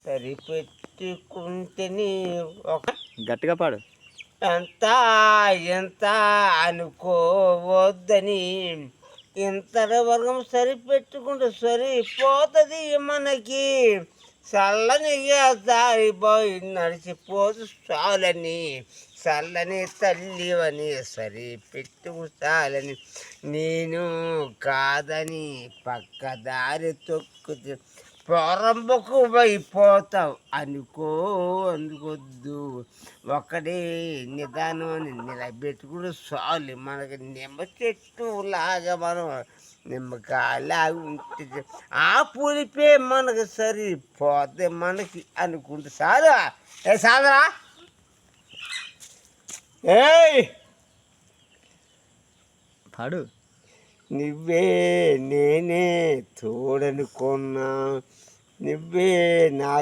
సరిపెట్టుకుంటేనే ఒక గట్టిగా పాడు. ఎంత ఎంత అనుకోవద్దని ఇంతటి వర్గం సరిపెట్టుకుంటే సరిపోతుంది మనకి. చల్లని దారిపోయి నడిచిపోదు చాలని, చల్లని తల్లివని సరిపెట్టుకుంటాలని, నేను కాదని పక్కదారి తొక్కుతే ప్రారంభకు అయిపోతావు అనుకో. అందుకొద్దు ఒకడే నిదానం అని నిలబెట్టుకుని చాలు. మనకి నిమ్మ చెట్టు లాగా మనం నిమ్మకాయలాగా ఉంటుంది. ఆ పులిపే మనకు సరిపోతే మనకి అనుకుంటే సారా. ఏ సాదరా ఏయ్ పాడు. నువ్వే నేనే తోడనుకున్నా, నువ్వే నాకు